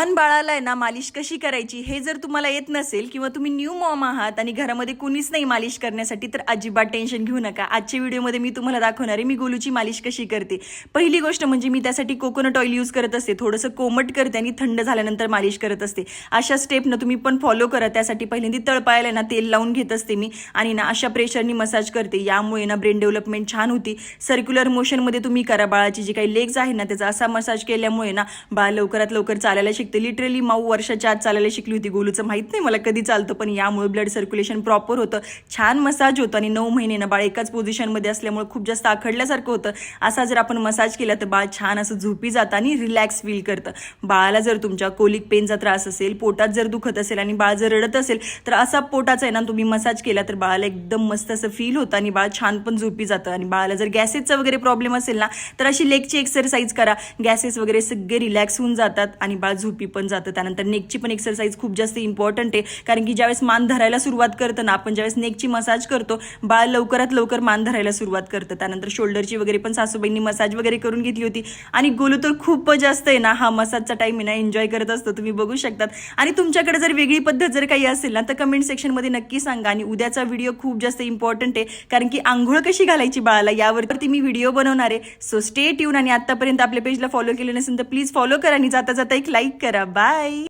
लहान बाळाला आहे ना मालिश कशी करायची हे जर तुम्हाला येत नसेल किंवा तुम्ही न्यू मॉम आहात आणि घरामध्ये कुणीच नाही मालिश करण्यासाठी तर अजिबात टेन्शन घेऊ नका. आजच्या व्हिडिओमध्ये मी तुम्हाला दाखवणार आहे मी गोलूची मालिश कशी करते. पहिली गोष्ट म्हणजे मी त्यासाठी कोकोनट ऑइल यूज करत असते, थोडंसं कोमट करते आणि थंड झाल्यानंतर मालिश करत असते. अशा स्टेपनं तुम्ही पण फॉलो करा. त्यासाठी पहिल्यांदा तळपायाला ना तेल लावून घेत असते मी आणि ना अशा प्रेशरनी मसाज करते. यामुळे ना ब्रेन डेव्हलपमेंट छान होती. सर्क्युलर मोशनमध्ये तुम्ही करा. बाळाची जी काही लेग्स आहे ना त्याचा असा मसाज केल्यामुळे ना बाळ लवकरात लवकर चालायला शिकते. लिटरली 9 वर्षाच्या आत चालायला शिकली होती. गोलूचं माहित नाही मला कधी चालतं, पण यामुळे ब्लड सर्क्युलेशन प्रॉपर होतं, छान मसाज होतं आणि 9 महिने ना बाळ एकाच पोझिशनमध्ये असल्यामुळे खूप जास्त आखडल्यासारखं होतं. असा जर आपण मसाज केला तर बाळ छान असं झोपी जातं आणि रिलॅक्स फील करतं. बाळाला जर तुमच्या कोलिक पेनचा त्रास असेल, पोटात जर दुखत असेल आणि बाळ जर रडत असेल तर असा पोटाचा आहे ना तुम्ही मसाज केला तर बाळाला एकदम मस्त असं फील होतं आणि बाळ छान पण झोपी जातं. आणि बाळाला जर गॅसेसचा वगैरे प्रॉब्लेम असेल ना तर अशी लेगची एक्सरसाइज करा. गॅसेस वगैरे सगळे रिलॅक्स होऊन जातात आणि बाळ झोपी पण जातं. त्यानंतर नेकची पण एक्सरसाइज खूप जास्त इम्पॉर्टंट आहे, कारण की ज्यावेळेस मान धरायला सुरुवात करतं ना आपण, ज्यावेळेस नेकची मसाज करतो बाळ लवकरात लवकर मान धरायला सुरुवात करतं. त्यानंतर शोल्डरची वगैरे पण सासूबाईंनी मसाज वगैरे करून घेतली होती आणि गोलू तर खूप जास्त आहे ना हा मसाजचा टाइम आहे ना एन्जॉय करत असतो, तुम्ही बघू शकतात. आणि तुमच्याकडे जर वेगळी पद्धत जर काही असेल ना तर कमेंट सेक्शनमध्ये नक्की सांगा. आणि उद्याचा व्हिडिओ खूप जास्त इम्पॉर्टंट आहे, कारण की आंघोळ कशी घालायची बाळाला यावरती मी व्हिडिओ बनवणार आहे. So stay tune. आणि आतापर्यंत आपल्या पेजला फॉलो केलं नसेल तर प्लीज फॉलो करा आणि जाता जाता एक लाईक करा. बाय.